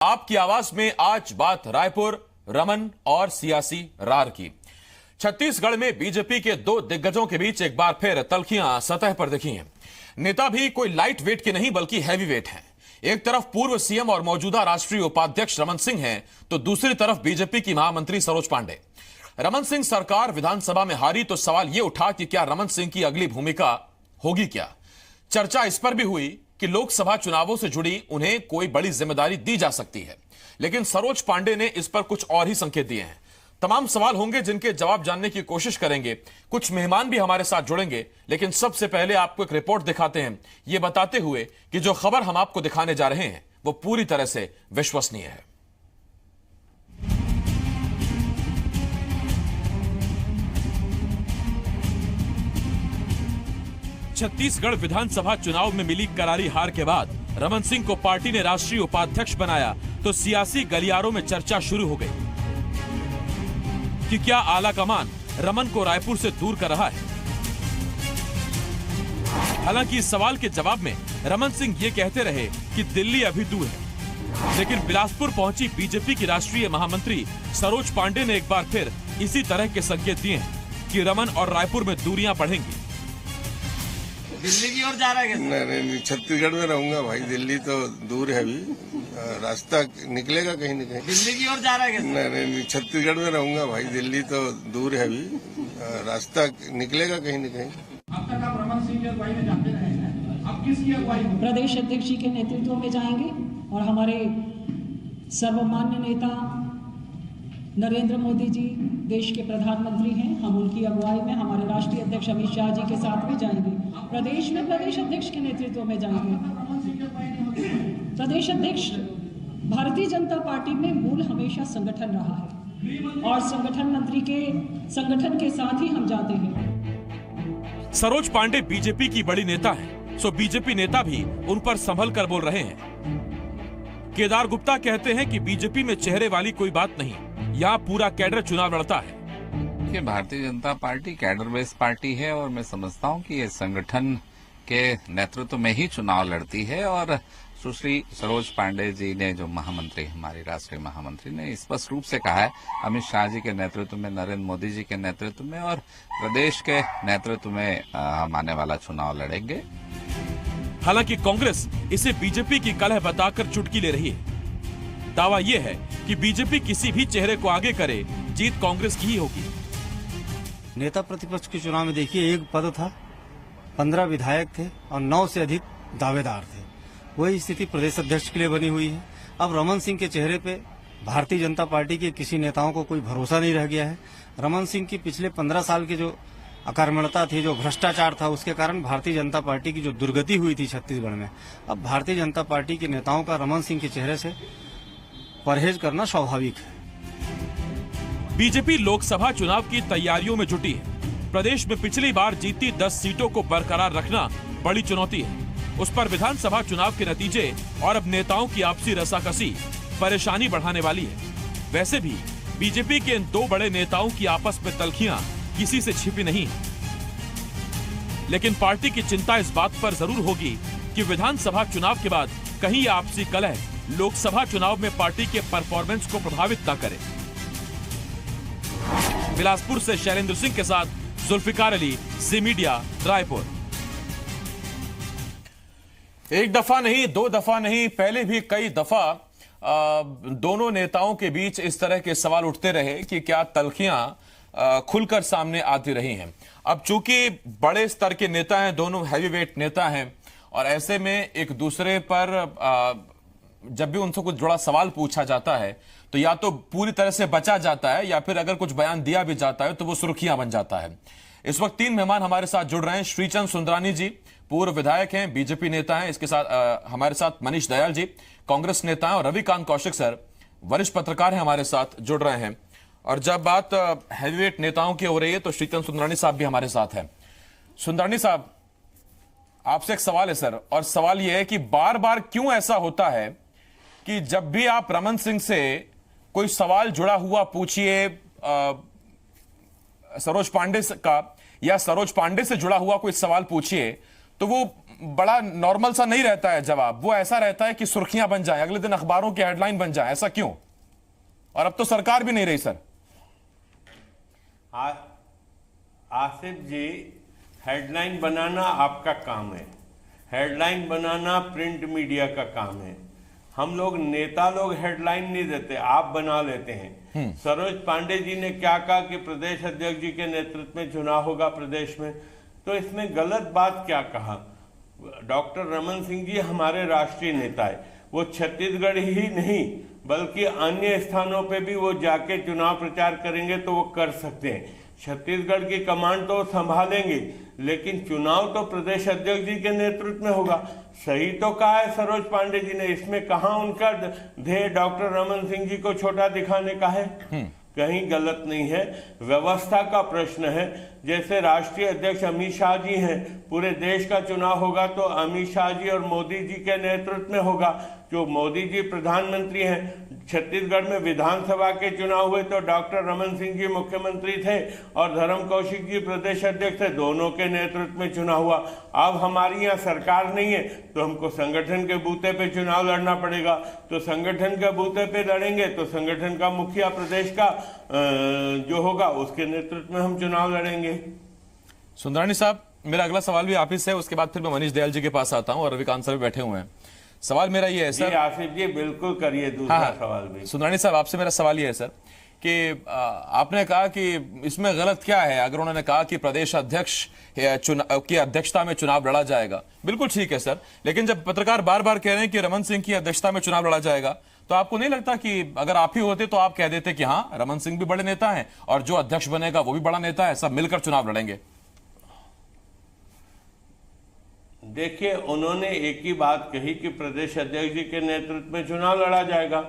आपकी आवाज में आज बात रायपुर, रमन और सियासी रार की। छत्तीसगढ़ में बीजेपी के दो दिग्गजों के बीच एक बार फिर तल्खियां सतह पर दिखी हैं। नेता भी कोई लाइट वेट के नहीं बल्कि हैवी वेट हैं। एक तरफ पूर्व सीएम और मौजूदा राष्ट्रीय उपाध्यक्ष रमन सिंह हैं, तो दूसरी तरफ बीजेपी की महामंत्री सरोज पांडे। रमन सिंह सरकार विधानसभा में हारी तो सवाल यह उठा कि क्या रमन सिंह की अगली भूमिका होगी क्या। चर्चा इस पर भी हुई कि लोकसभा चुनावों से जुड़ी उन्हें कोई बड़ी जिम्मेदारी दी जा सकती है, लेकिन सरोज पांडे ने इस पर कुछ और ही संकेत दिए हैं। तमाम सवाल होंगे जिनके जवाब जानने की कोशिश करेंगे। कुछ मेहमान भी हमारे साथ जुड़ेंगे, लेकिन सबसे पहले आपको एक रिपोर्ट दिखाते हैं, यह बताते हुए कि जो खबर हम आपको दिखाने जा रहे हैं वो पूरी तरह से विश्वसनीय है। छत्तीसगढ़ विधानसभा चुनाव में मिली करारी हार के बाद रमन सिंह को पार्टी ने राष्ट्रीय उपाध्यक्ष बनाया तो सियासी गलियारों में चर्चा शुरू हो गई कि क्या आला कमान रमन को रायपुर से दूर कर रहा है। हालांकि इस सवाल के जवाब में रमन सिंह ये कहते रहे कि दिल्ली अभी दूर है, लेकिन बिलासपुर पहुंची बीजेपी की राष्ट्रीय महामंत्री सरोज पांडे ने एक बार फिर इसी तरह के संकेत दिए हैं कि रमन और रायपुर में दूरियां बढ़ेंगी। दिल्ली की ओर जा रहा है क्या? नहीं, छत्तीसगढ़ में रहूंगा भाई। दिल्ली तो दूर है, अभी रास्ता निकलेगा कहीं न कहीं। दिल्ली की ओर जा रहा है क्या? नहीं, छत्तीसगढ़ में रहूंगा भाई। दिल्ली तो दूर है, अभी रास्ता निकलेगा कहीं न कहीं। अब तक आप रमन सिंह की अगुवाई में जाते रहे हैं, अब किसकी अगुवाई में? प्रदेश अध्यक्ष जी के नेतृत्व में जाएंगे और हमारे सर्वमान्य नेता नरेंद्र मोदी जी देश के प्रधानमंत्री हैं, हम उनकी अगुवाई में हमारे राष्ट्रीय अध्यक्ष अमित शाह जी के साथ में जाएंगे। प्रदेश में प्रदेश अध्यक्ष के नेतृत्व में जाएंगे। प्रदेश अध्यक्ष भारतीय जनता पार्टी में मूल हमेशा संगठन रहा है और संगठन मंत्री के संगठन के साथ ही हम जाते हैं। सरोज पांडे बीजेपी की बड़ी नेता हैं, सो बीजेपी नेता भी उन पर संभल कर बोल रहे हैं। केदार गुप्ता कहते हैं कि बीजेपी में चेहरे वाली कोई बात नहीं, यहाँ पूरा कैडर चुनाव लड़ता है। कि Bharatiya Janata party cadre based party है और मैं समझता हूँ कि ये संगठन के नेतृत्व में ही चुनाव लड़ती है। और सुश्री सरोज पांडे जी ने, जो महामंत्री, हमारी राष्ट्रीय महामंत्री ने स्पष्ट रूप से कहा है, अमित शाह जी के नेतृत्व में, नरेंद्र मोदी जी के नेतृत्व में और प्रदेश के नेतृत्व में हम आने वाला चुनाव लड़ेंगे। हालांकि कांग्रेस इसे बीजेपी की कलह बताकर चुटकी ले रही है। दावा यह है कि बीजेपी किसी भी चेहरे को आगे करे, जीत कांग्रेस की ही होगी। नेता प्रतिपक्ष के चुनाव में देखिए, एक पद था, 15 विधायक थे और 9 से अधिक दावेदार थे। वही स्थिति प्रदेश अध्यक्ष के लिए बनी हुई है। अब रमन सिंह के चेहरे पे भारतीय जनता पार्टी के किसी नेताओं को कोई भरोसा नहीं रह गया है। रमन सिंह की पिछले 15 साल की जो अकर्मण्यता थी, जो भ्रष्टाचार था, उसके कारण भारतीय जनता पार्टी की जो दुर्गति हुई थी छत्तीसगढ़ में, अब भारतीय जनता पार्टी के नेताओं का रमन सिंह के चेहरे से परहेज करना स्वाभाविक है। बीजेपी लोकसभा चुनाव की तैयारियों में जुटी है। प्रदेश में पिछली बार जीती 10 सीटों को बरकरार रखना बड़ी चुनौती है। उस पर विधानसभा चुनाव के नतीजे और अब नेताओं की आपसी रसाकसी परेशानी बढ़ाने वाली है। वैसे भी बीजेपी के इन दो बड़े नेताओं की आपस में तल्खियां किसी से छिपी नहीं है, लेकिन पार्टी की चिंता इस बात पर जरूर होगी कि विधानसभा चुनाव के बाद कहीं आपसी कलह लोकसभा चुनाव में पार्टी के परफॉर्मेंस को प्रभावित न करे। बिलासपुर से शैलेंद्र सिंह के साथ जुल्फिकार अली, ज़ी मीडिया, रायपुर। एक दफा नहीं, दो दफा नहीं, पहले भी कई दफा दोनों नेताओं के बीच इस तरह के सवाल उठते रहे कि क्या तल्खियां खुलकर सामने आती रही हैं। अब चूंकि बड़े स्तर के नेता हैं, दोनों हैवीवेट नेता हैं, और ऐसे में एक दूसरे पर जब भी उनसे कुछ जुड़ा सवाल पूछा जाता है तो या तो पूरी तरह से बचा जाता है या फिर अगर कुछ बयान दिया भी जाता है तो वो सुर्खियां बन जाता है। इस वक्त 3 मेहमान हमारे साथ जुड़ रहे हैं। श्रीचंद सुंदरानी जी पूर्व विधायक हैं, बीजेपी नेता हैं। इसके साथ हमारे साथ मनीष दयाल जी कांग्रेस नेता हैं, और रविकांत कौशिक सर वरिष्ठ पत्रकार हैं, हमारे साथ जुड़ रहे हैं। और जब बात हैवीवेट नेताओं की हो रही है तो श्रीचंद सुंदरानी साहब भी हमारे साथ हैं। सुंदरानी साहब, आपसे एक सवाल है सर, और सवाल यह है कि बार बार क्यों ऐसा होता है कि जब भी आप रमन सिंह से कोई सवाल जुड़ा हुआ पूछिए, सरोज पांडे का या सरोज पांडे से जुड़ा हुआ कोई सवाल पूछिए, तो वो बड़ा नॉर्मल सा नहीं रहता है जवाब, वो ऐसा रहता है कि सुर्खियां बन जाए, अगले दिन अखबारों की हेडलाइन बन जाए। ऐसा क्यों? और अब तो सरकार भी नहीं रही सर। आसिफ जी, हेडलाइन बनाना आपका काम है, हेडलाइन बनाना प्रिंट मीडिया का काम है। हम लोग नेता लोग हेडलाइन नहीं देते, आप बना लेते हैं। सरोज पांडे जी ने क्या कहा कि प्रदेश अध्यक्ष जी के नेतृत्व में चुनाव होगा प्रदेश में, तो इसमें गलत बात क्या कहा? डॉक्टर रमन सिंह जी हमारे राष्ट्रीय नेता है, वो छत्तीसगढ़ ही नहीं बल्कि अन्य स्थानों पे भी वो जाके चुनाव प्रचार करेंगे तो वो कर सकते हैं। छत्तीसगढ़ की कमांड तो संभालेंगे, लेकिन चुनाव तो प्रदेश अध्यक्ष जी के नेतृत्व में होगा। सही तो कहा है सरोज पांडे जी ने, इसमें कहा उनका ध्येय डॉक्टर रमन सिंह जी को छोटा दिखाने का है? कहीं गलत नहीं है, व्यवस्था का प्रश्न है। जैसे राष्ट्रीय अध्यक्ष अमित शाह जी हैं, पूरे देश का चुनाव होगा तो अमित शाह जी और मोदी जी के नेतृत्व में होगा। जो मोदी जी प्रधानमंत्री हैं, छत्तीसगढ़ में विधानसभा के चुनाव हुए तो डॉक्टर रमन सिंह जी मुख्यमंत्री थे और धर्म कौशिक जी प्रदेश अध्यक्ष थे, दोनों के नेतृत्व में चुनाव हुआ। अब हमारी यहाँ सरकार नहीं है तो हमको संगठन के बूते पे चुनाव लड़ना पड़ेगा, तो संगठन के बूते पे लड़ेंगे तो संगठन का मुखिया प्रदेश का जो होगा उसके नेतृत्व में हम चुनाव लड़ेंगे। सुंदरानी साहब, मेरा अगला सवाल भी आप ही से, उसके बाद फिर मैं मनीष दयाल जी के पास आता हूं और रविकांत सर भी बैठे हुए हैं। सवाल मेरा ये है सर। आसिफ जी बिल्कुल करिए दूसरा सवाल भी। सुंदरानी साहब, आपसे मेरा सवाल ये है सर कि आपने कहा कि इसमें गलत क्या है अगर उन्होंने कहा कि प्रदेश अध्यक्ष की अध्यक्षता में चुनाव लड़ा जाएगा। बिल्कुल ठीक है सर, लेकिन जब पत्रकार बार बार कह रहे हैं कि रमन सिंह की अध्यक्षता में चुनाव लड़ा जाएगा, तो आपको नहीं लगता कि अगर आप ही होते तो आप कह देते कि हाँ, रमन सिंह भी बड़े नेता हैं और जो अध्यक्ष बनेगा वो भी बड़ा नेता है, सब मिलकर चुनाव लड़ेंगे? देखिए, उन्होंने एक ही बात कही कि प्रदेश अध्यक्ष जी के नेतृत्व में चुनाव लड़ा जाएगा,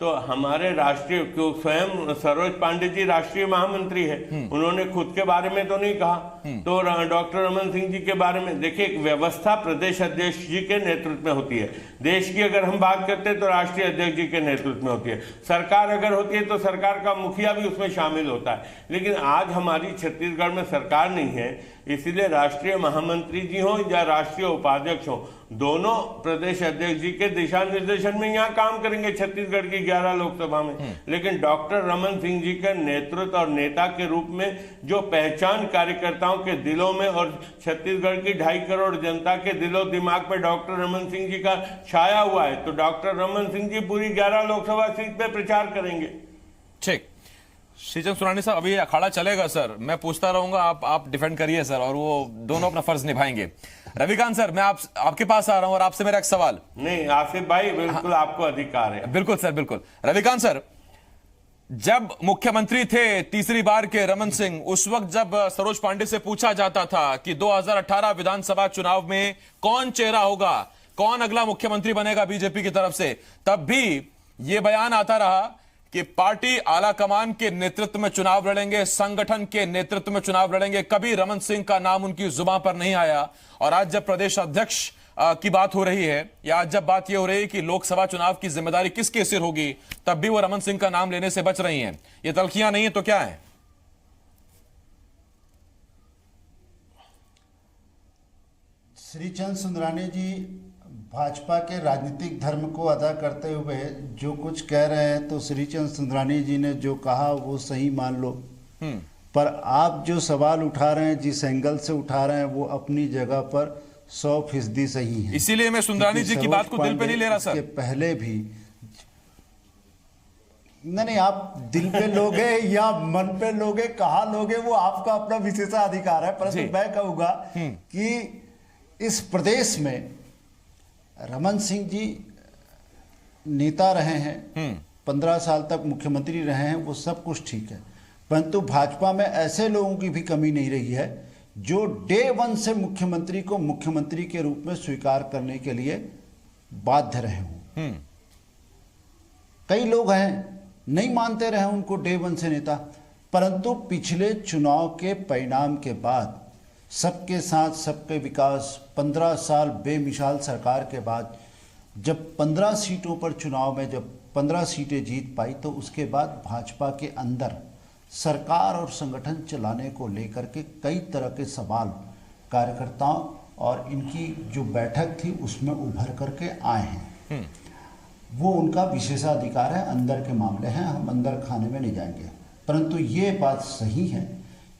तो हमारे राष्ट्रीय, क्यों स्वयं सरोज पांडे जी राष्ट्रीय महामंत्री है, उन्होंने खुद के बारे में तो नहीं कहा, तो डॉक्टर रमन सिंह जी के बारे में। देखिए, एक व्यवस्था प्रदेश अध्यक्ष जी के नेतृत्व में होती है। देश की अगर हम बात करते हैं तो राष्ट्रीय अध्यक्ष जी के नेतृत्व में होती है। सरकार अगर होती है तो सरकार का मुखिया भी उसमें शामिल होता है। लेकिन आज हमारी छत्तीसगढ़ में सरकार नहीं है, इसीलिए राष्ट्रीय महामंत्री जी हों या राष्ट्रीय उपाध्यक्ष हों, दोनों प्रदेश अध्यक्ष जी के दिशा निर्देशन में यहाँ काम करेंगे छत्तीसगढ़ की 11 लोकसभा में। लेकिन डॉक्टर रमन सिंह जी के नेतृत्व और नेता के रूप में जो पहचान कार्यकर्ताओं के दिलों में और छत्तीसगढ़ की 2.5 करोड़ जनता के दिलो दिमाग पे डॉक्टर रमन सिंह जी का छाया हुआ है, तो डॉक्टर रमन सिंह जी पूरी 11 लोकसभा सीट पे प्रचार करेंगे। ठीक, श्रीचंद सुरानी साहब, अभी अखाड़ा चलेगा सर, मैं पूछता रहूंगा, आप डिफेंड करिए सर, और वो दोनों अपना फर्ज निभाएंगे। रविकांत सर, मैं आपके पास आ रहा हूं और आपसे मेरा एक सवाल। नहीं आसिफ भाई, बिल्कुल आपको अधिकार है। बिल्कुल सर, बिल्कुल। रविकांत सर, जब मुख्यमंत्री थे तीसरी बार के रमन सिंह, उस वक्त जब सरोज पांडे से पूछा जाता था कि 2018 विधानसभा चुनाव में कौन चेहरा होगा, कौन अगला मुख्यमंत्री बनेगा बीजेपी की तरफ से, तब भी यह बयान आता रहा कि पार्टी आला कमान के नेतृत्व में चुनाव लड़ेंगे, संगठन के नेतृत्व में चुनाव लड़ेंगे। कभी रमन सिंह का नाम उनकी जुबान पर नहीं आया। और आज जब प्रदेश अध्यक्ष की बात हो रही है, या आज जब बात यह हो रही है कि लोकसभा चुनाव की जिम्मेदारी किसके सिर होगी, तब भी वो रमन सिंह का नाम लेने से बच रही हैं। ये तल्खियां नहीं है तो क्या है? श्रीचंद सुंदरानी जी भाजपा के राजनीतिक धर्म को अदा करते हुए जो कुछ कह रहे हैं, तो श्रीचंद सुंदरानी जी ने जो कहा वो सही मान लो। पर आप जो सवाल उठा रहे हैं, जिस एंगल से उठा रहे हैं, वो अपनी जगह पर 100% सही है। इसीलिए मैं सुंदरानी जी की बात को दिल पे नहीं ले रहा सर। पहले भी नहीं, आप दिल पे लोगे या मन पे लोगे, कहाँ लोगे, वो आपका अपना विशेषाधिकार है। परंतु मैं कहूँगा कि इस प्रदेश में रमन सिंह जी नेता रहे हैं, 15 साल तक मुख्यमंत्री रहे हैं, वो सब कुछ ठीक है। परंतु भाजपा में ऐसे लोगों की भी कमी नहीं रही है जो डे 1 से मुख्यमंत्री को मुख्यमंत्री के रूप में स्वीकार करने के लिए बाध्य रहे हों। कई लोग हैं नहीं मानते रहे उनको डे 1 से नेता, परंतु पिछले चुनाव के परिणाम के बाद सबके साथ सबके विकास, 15 साल बेमिसाल सरकार के बाद जब 15 सीटों पर चुनाव में जब 15 सीटें जीत पाई, तो उसके बाद भाजपा के अंदर सरकार और संगठन चलाने को लेकर के कई तरह के सवाल कार्यकर्ताओं और इनकी जो बैठक थी उसमें उभर करके आए हैं। वो उनका विशेषाधिकार है, अंदर के मामले हैं, हम अंदर खाने में नहीं जाएंगे। परंतु ये बात सही है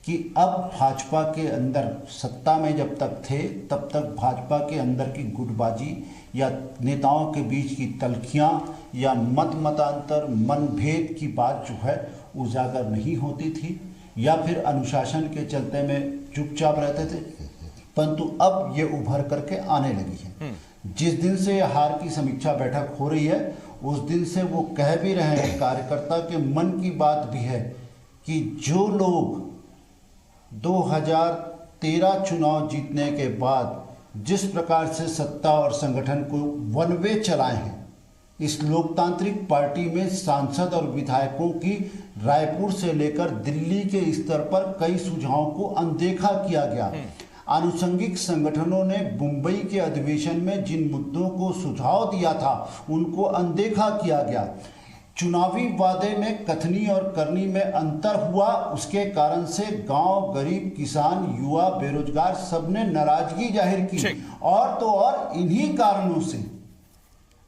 कि अब भाजपा के अंदर सत्ता में जब तक थे तब तक भाजपा के अंदर की गुटबाजी या नेताओं के बीच की तल्खियाँ या मतांतर मनभेद की बात जो है उजागर नहीं होती थी, या फिर अनुशासन के चलते में चुपचाप रहते थे। परंतु अब ये उभर करके आने लगी है। जिस दिन से हार की समीक्षा बैठक हो रही है उस दिन से वो कह भी रहे हैं, कार्यकर्ता के मन की बात भी है कि जो लोग 2013 चुनाव जीतने के बाद जिस प्रकार से सत्ता और संगठन को वन वे चलाए हैं, इस लोकतांत्रिक पार्टी में सांसद और विधायकों की रायपुर से लेकर दिल्ली के स्तर पर कई सुझावों को अनदेखा किया गया। आनुषंगिक संगठनों ने मुंबई के अधिवेशन में जिन मुद्दों को सुझाव दिया था उनको अनदेखा किया गया। चुनावी वादे में कथनी और करनी में अंतर हुआ, उसके कारण से गांव, गरीब, किसान, युवा, बेरोजगार सबने नाराजगी जाहिर की। और तो और इन्हीं कारणों से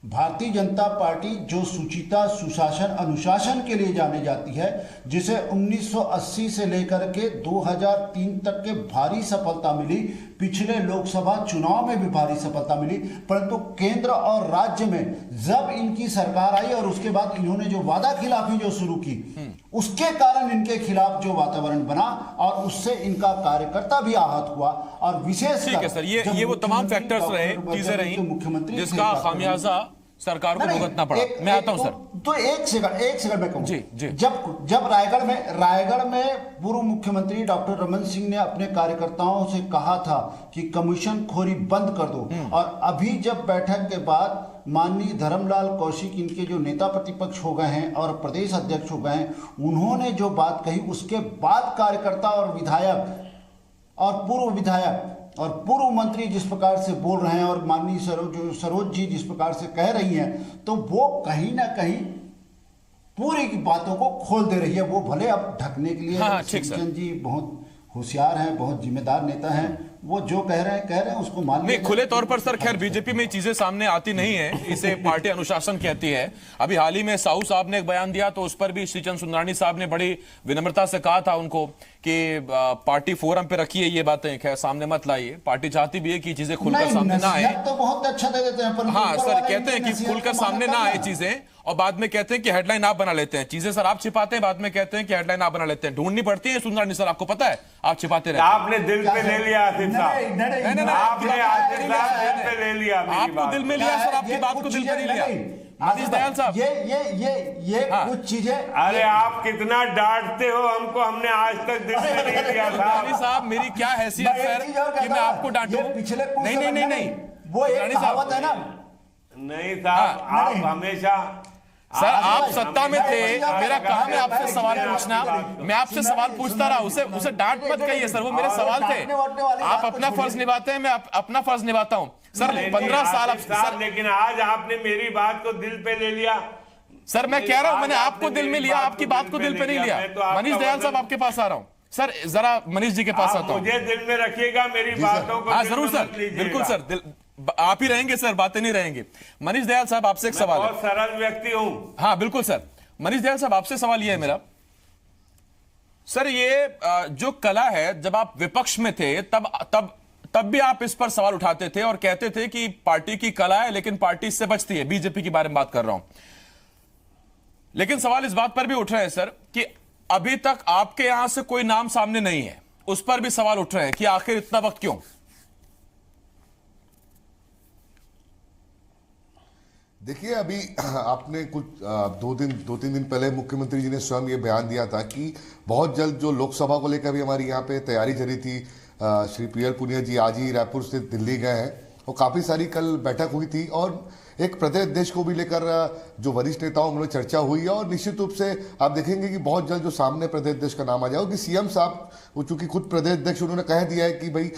भारतीय जनता पार्टी जो सुचिता, सुशासन, अनुशासन के लिए जाने जाती है, जिसे 1980 से लेकर के 2003 तक के भारी सफलता मिली, पिछले लोकसभा चुनाव में भी भारी सफलता मिली, परंतु केंद्र और राज्य में जब इनकी सरकार आई और उसके बाद इन्होंने जो वादा खिलाफी जो शुरू की, उसके कारण इनके खिलाफ जो वातावरण बना और उससे इनका कार्यकर्ता भी आहत हुआ। और विशेष ठीक है सर, ये वो तमाम फैक्टर्स रहे, चीजें रही मुख्यमंत्री जिसका खामियाजा सरकार को भुगतना पड़ा। मैं आता हूं सर, तो एक सेकंड मैं कहूं। जी। जब रायगढ़ में पूर्व मुख्यमंत्री डॉक्टर रमन सिंह ने अपने कार्यकर्ताओं से कहा था कि कमीशन खोरी बंद कर दो, और अभी जब बैठक के बाद माननीय धर्मलाल कौशिक, इनके जो नेता प्रतिपक्ष हो गए हैं और प्रदेश अध्यक्ष हो गए हैं, उन्होंने जो बात कही उसके बाद कार्यकर्ता और विधायक और पूर्व विधायक और पूर्व मंत्री जिस प्रकार से बोल रहे हैं और माननीय सरोज जी जिस प्रकार से कह रही हैं, तो वो कहीं ना कहीं पूरी की बातों को खोल दे रही है। वो भले अब ढकने के लिए सिंचन जी बहुत होशियार हैं, बहुत जिम्मेदार नेता हैं, वो जो कह रहे हैं उसको मान नहीं, खुले तौर पर सर खैर बीजेपी में चीजें सामने आती नहीं है, इसे पार्टी अनुशासन कहती है। अभी हाल ही में साहू साहब ने एक बयान दिया तो उस पर भी श्रीचंद सुंदरानी साहब ने बड़ी विनम्रता से कहा था उनको कि पार्टी फोरम पे रखिए ये बातें, खैर सामने मत लाइए। पार्टी चाहती भी है कि चीजें खुलकर सामने ना आए। तो बहुत अच्छा दे देते हैं, हाँ सर, कहते हैं कि खुलकर सामने ना आए चीजें, और बाद में कहते हैं कि हेडलाइन आप बना लेते हैं। चीजें सर आप छिपाते हैं, बाद में कहते हैं कि हेडलाइन आप बना लेते हैं। ढूंढनी पड़ती है सुंदरानी सर, आपको पता है, आप छिपाते रहते हैं। आपने दिल पे ले लिया आसिफ साहब, आपने आसिफ साहब दिल पे ले लिया। आपको दिल में लिया सर, आपकी बात को दिल पे नहीं लिया। मनीष दयाल साहब, ये कुछ चीजें, अरे आप कितना डांटते हो हमको, हमने आज तक दिल में नहीं लिया साहब। मेरी क्या हैसियत सर कि मैं आपको डांटूं? नहीं, वो एक कहावत है ना। नहीं साहब, आप हमेशा सर आप सत्ता में थे, मेरा काम है आपसे सवाल पूछना, मैं आपसे सवाल पूछता रहा, उसे डांट मत कहिए सर, वो मेरे सवाल थे। आप अपना फर्ज निभाते हैं, मैं अपना फर्ज निभाता हूं सर। 15 साल सर, लेकिन आज आपने मेरी बात को दिल पे ले लिया सर। मैं कह रहा हूं मैंने आपको दिल में लिया, आपकी बात को दिल पे नहीं लिया। मनीष दयाल साहब आपके पास आ रहा हूं सर, जरा मनीष जी के पास आता हूं। मुझे दिल में रखिएगा मेरी बातों को। हाँ जरूर सर, बिल्कुल सर, आप ही रहेंगे सर, बातें नहीं रहेंगे। मनीष दयाल साहब आपसे एक सवाल है। बहुत सरल व्यक्ति हूं। हाँ बिल्कुल सर, मनीष दयाल साहब आपसे सवाल यह है मेरा सर, ये जो कला है, जब आप विपक्ष में थे तब भी आप इस पर सवाल उठाते थे और कहते थे कि पार्टी की कला है लेकिन पार्टी इससे बचती है। बीजेपी के बारे में बात कर रहा हूं, लेकिन सवाल इस बात पर भी उठ रहे हैं सर कि अभी तक आपके यहां से कोई नाम सामने नहीं है, उस पर भी सवाल उठ रहे हैं कि आखिर इतना वक्त क्यों? देखिए, अभी आपने कुछ दो तीन दिन पहले मुख्यमंत्री जी ने स्वयं ये बयान दिया था कि बहुत जल्द जो लोकसभा को लेकर भी हमारी यहाँ पे तैयारी चली थी, श्री पीएल पुनिया जी आज ही रायपुर से दिल्ली गए हैं और काफ़ी सारी कल बैठक हुई थी और एक प्रदेश अध्यक्ष को भी लेकर जो वरिष्ठ नेताओं में चर्चा हुई है और निश्चित रूप से आप देखेंगे कि बहुत जल्द जो सामने प्रदेश अध्यक्ष का नाम आ जाएगा कि सीएम साहब, वो चूंकि खुद प्रदेश अध्यक्ष उन्होंने कह दिया है कि भाई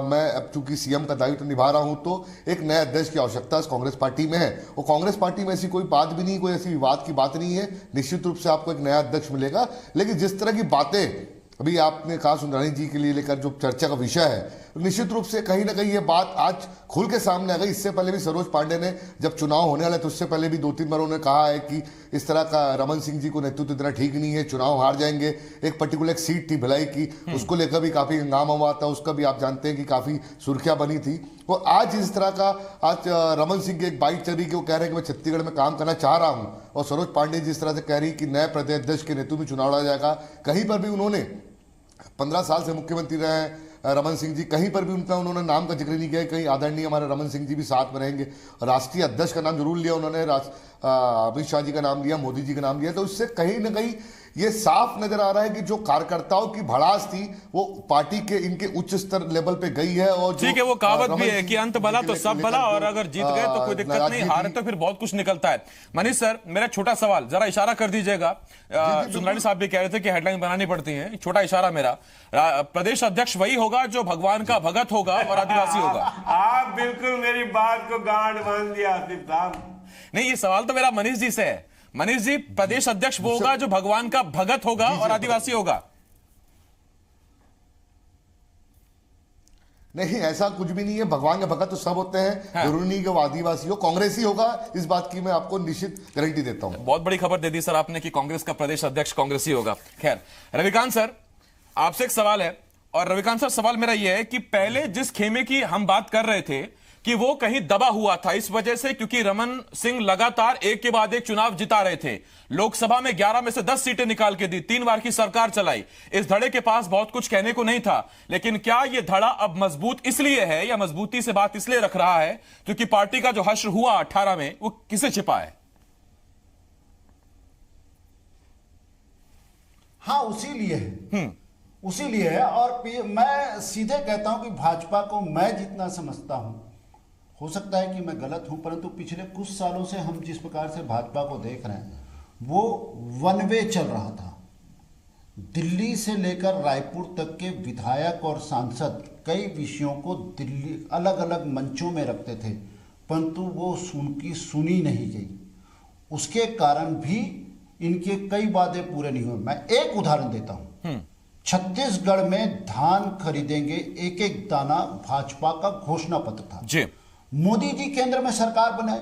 मैं अब चूंकि सीएम का दायित्व निभा रहा हूं तो एक नए अध्यक्ष की आवश्यकता कांग्रेस पार्टी में है। और कांग्रेस पार्टी में ऐसी कोई बात भी नहीं, कोई ऐसी विवाद की बात नहीं है, निश्चित रूप से आपको एक नया अध्यक्ष मिलेगा। लेकिन जिस तरह की बातें अभी आपने कहा सुंदरानी जी के लिए लेकर जो चर्चा का विषय है, निश्चित रूप से कहीं ना कहीं ये बात आज खुल के सामने आ गई। इससे पहले भी सरोज पांडे ने जब चुनाव होने वाले तो उससे पहले भी 2-3 बार उन्होंने कहा है कि इस तरह का रमन सिंह जी को नेतृत्व देना ठीक नहीं है, चुनाव हार जाएंगे। एक पर्टिकुलर एक सीट थी भिलाई की, उसको लेकर भी काफी हंगामा हुआ था, उसका भी आप जानते हैं कि काफी सुर्खियां बनी थी। और आज इस तरह का आज रमन सिंह की एक बाइट चल रही कि वो कह रहे हैं कि मैं छत्तीसगढ़ में काम करना चाह रहा हूं, और सरोज पांडे जी इस तरह से कह रही कि नए प्रदेश अध्यक्ष के नेतृत्व में चुनाव लड़ा जाएगा। कहीं पर भी उन्होंने 15 साल से मुख्यमंत्री रहे हैं रमन सिंह जी, कहीं पर भी उनका उन्होंने नाम का जिक्र नहीं किया। कहीं आदरणीय हमारे रमन सिंह जी भी साथ में रहेंगे। राष्ट्रीय अध्यक्ष का नाम जरूर लिया उन्होंने, अमित शाह जी का नाम लिया, मोदी जी का नाम लिया। तो इससे कहीं ना कहीं ये साफ नजर आ रहा है कि जो कार्यकर्ताओं की भड़ास थी वो पार्टी के इनके उच्च स्तर लेवल पे गई है। और ठीक है, वो कहावत भी है कि अंत भला तो सब भला, और अगर जीत गए तो कोई दिक्कत नहीं, हारे तो फिर बहुत कुछ निकलता है। मनीष सर, मेरा छोटा सवाल, जरा इशारा कर दीजिएगा। सुंदरानी साहब भी कह रहे थे कि हेडलाइन बनानी पड़ती है, छोटा इशारा मेरा। प्रदेश अध्यक्ष वही होगा जो भगवान का भगत होगा और आदिवासी होगा। आप बिल्कुल मेरी बात को गांठ बांध दिया आसिफ साहब। नहीं, ये सवाल तो मेरा मनीष जी से है। मनीष जी, प्रदेश अध्यक्ष वो होगा जो भगवान का भगत होगा और आदिवासी होगा। नहीं, ऐसा कुछ भी नहीं है। भगवान के भगत तो सब होते हैं, जरूरी नहीं कि वो आदिवासी हो, कांग्रेसी होगा, इस बात की मैं आपको निश्चित गारंटी देता हूं। बहुत बड़ी खबर दे दी सर आपने कि कांग्रेस का प्रदेश अध्यक्ष कांग्रेसी होगा। खैर, रविकांत सर, आपसे एक सवाल है, और रविकांत सर सवाल मेरा यह है कि पहले जिस खेमे की हम बात कर रहे थे कि वो कहीं दबा हुआ था इस वजह से क्योंकि रमन सिंह लगातार एक के बाद एक चुनाव जिता रहे थे, लोकसभा में 11 में से 10 सीटें निकाल के दी, 3 बार की सरकार चलाई, इस धड़े के पास बहुत कुछ कहने को नहीं था। लेकिन क्या यह धड़ा अब मजबूत इसलिए है या मजबूती से बात इसलिए रख रहा है क्योंकि पार्टी का जो हश्र हुआ 18 में वो किसे छिपा है? हाँ, उसी लिए है। और मैं सीधे कहता हूं कि भाजपा को मैं जितना समझता हूं, हो सकता है कि मैं गलत हूं, परंतु पिछले कुछ सालों से हम जिस प्रकार से भाजपा को देख रहे हैं वो वन वे चल रहा था। दिल्ली से लेकर रायपुर तक के विधायक और सांसद कई विषयों को दिल्ली अलग अलग मंचों में रखते थे, परंतु वो सुनी नहीं गई। उसके कारण भी इनके कई वादे पूरे नहीं हुए। मैं एक उदाहरण देता हूं, छत्तीसगढ़ में धान खरीदेंगे एक एक दाना भाजपा का घोषणा पत्र था जी। मोदी जी केंद्र में सरकार बनाए,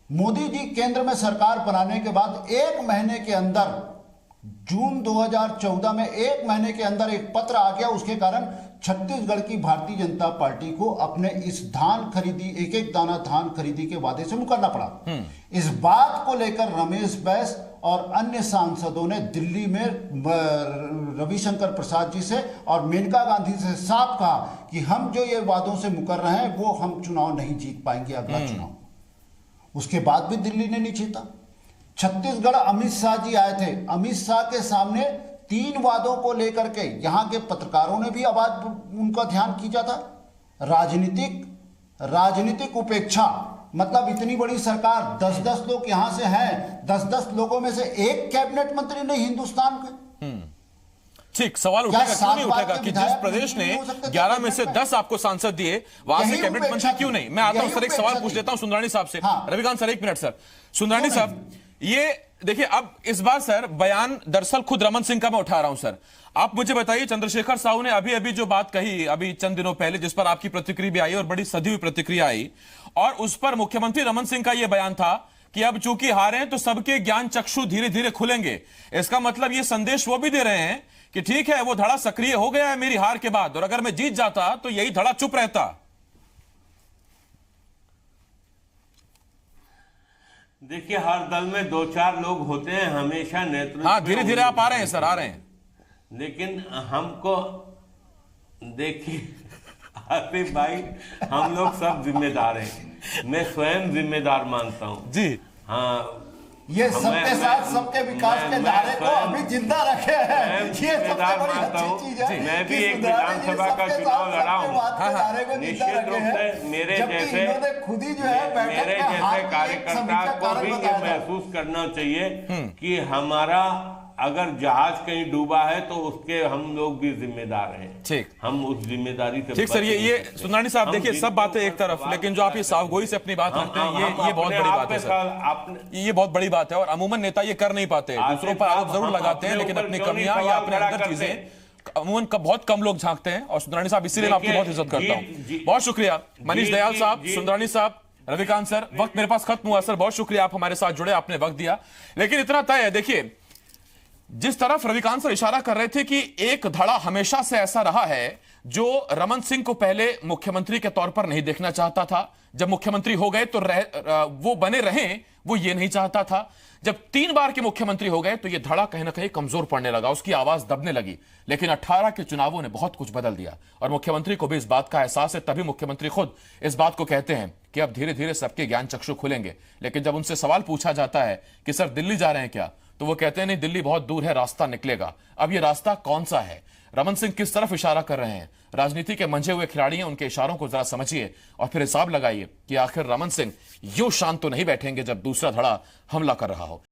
मोदी जी केंद्र में सरकार बनाने के बाद 1 महीने के अंदर, जून 2014 में 1 महीने के अंदर एक पत्र आ गया। उसके कारण छत्तीसगढ़ की भारतीय जनता पार्टी को अपने इस धान खरीदी, एक एक दाना धान खरीदी के वादे से मुकरना पड़ा। इस बात को लेकर रमेश बैस और अन्य सांसदों ने दिल्ली में रविशंकर प्रसाद जी से और मेनका गांधी से साफ कहा कि हम जो ये वादों से मुकर रहे हैं वो हम चुनाव नहीं जीत पाएंगे अगला चुनाव। उसके बाद भी दिल्ली ने नहीं जीता। छत्तीसगढ़ अमित शाह जी आए थे, अमित शाह के सामने 3 वादों को लेकर के यहाँ के पत्रकारों ने भी आवाज उनका ध्यान खींचा था। राजनीतिक उपेक्षा, मतलब इतनी बड़ी सरकार, 10-10 लोग यहां से हैं, 10-10 लोगों में से एक कैबिनेट मंत्री नहीं हिंदुस्तान के। ठीक, सवाल उठेगा क्यों नहीं उठेगा कि जिस प्रदेश ने 11 में से 10 आपको सांसद दिए वहां से कैबिनेट मंत्री क्यों नहीं? मैं आता हूं सर, एक सवाल पूछ लेता हूं सुंदरानी साहब से। Ravikant sir, 1 minute sir. Sundrani साहब, ये देखिए, अब इस बार सर बयान दरअसल खुद रमन सिंह का मैं उठा रहा हूं सर। आप मुझे बताइए, चंद्रशेखर साहू ने अभी अभी जो बात कही अभी चंद दिनों पहले, जिस पर आपकी प्रतिक्रिया भी आई और बड़ी सधी हुई प्रतिक्रिया आई, और उस पर मुख्यमंत्री रमन सिंह का यह बयान था कि अब चूंकि हारे हैं तो सबके ज्ञान चक्षु धीरे धीरे खुलेंगे। इसका मतलब यह संदेश वो भी दे रहे हैं कि ठीक है, वो धड़ा सक्रिय हो गया है मेरी हार के बाद, और अगर मैं जीत जाता तो यही धड़ा चुप रहता। देखिए, हर दल में 2-4 लोग होते हैं हमेशा नेतृत्व। हाँ, धीरे धीरे आप आ रहे हैं सर, आ रहे हैं। लेकिन हमको देखिए आसिफ भाई, हम लोग सब जिम्मेदार हैं, मैं स्वयं जिम्मेदार मानता हूं जी। हाँ, ये सबके साथ सबके विकास के नारे को अभी जिंदा रखे हैं, ये सबसे बड़ी अच्छी चीज है। मैं भी एक विधानसभा का चुनाव लड़ा हूँ, निश्चित रूप से मेरे जैसे कार्यकर्ता को भी ये महसूस करना चाहिए कि हमारा अगर जहाज कहीं डूबा है तो उसके हम लोग भी जिम्मेदार हैं। ठीक, हम उस जिम्मेदारी से ठीक सर। ये सुंदरानी साहब, देखिए सब बातें एक तरफ, लेकिन जो आप ये सावगोई से अपनी बात रखते हैं, ये बहुत बड़ी बात है सर। ये बहुत बड़ी बात है और अमूमन नेता ये कर नहीं पाते, दूसरों पर आरोप जरूर लगाते हैं, लेकिन अपनी कमियां या अपने अंदर चीजें अमूमन बहुत कम लोग झांकते हैं और सुंदरानी साहब इसीलिए मैं आपकी बहुत इज्जत करता हूं। बहुत शुक्रिया मनीष दयाल साहब, सुंदरानी साहब, रविकांत सर। वक्त मेरे पास खत्म हुआ सर, बहुत शुक्रिया आप हमारे साथ जुड़े, आपने वक्त दिया। लेकिन इतना तय है, देखिए जिस तरफ रविकांत सर इशारा कर रहे थे कि एक धड़ा हमेशा से ऐसा रहा है जो रमन सिंह को पहले मुख्यमंत्री के तौर पर नहीं देखना चाहता था, जब मुख्यमंत्री हो गए तो वो बने रहें, वो ये नहीं चाहता था। जब 3 बार के मुख्यमंत्री हो गए तो ये धड़ा कहीं ना कहीं कमजोर पड़ने लगा, उसकी आवाज दबने लगी। लेकिन 18 के चुनावों ने बहुत कुछ बदल दिया और मुख्यमंत्री को भी इस बात का एहसास है, तभी मुख्यमंत्री खुद इस बात को कहते हैं कि अब धीरे धीरे सबके ज्ञान चक्षु खुलेंगे। लेकिन जब उनसे सवाल पूछा जाता है कि सर दिल्ली जा रहे हैं क्या, तो वो कहते हैं नहीं, दिल्ली बहुत दूर है, रास्ता निकलेगा। अब ये रास्ता कौन सा है, रमन सिंह किस तरफ इशारा कर रहे हैं? राजनीति के मंझे हुए खिलाड़ी हैं, उनके इशारों को जरा समझिए और फिर हिसाब लगाइए कि आखिर रमन सिंह यूं शांत तो नहीं बैठेंगे जब दूसरा धड़ा हमला कर रहा हो।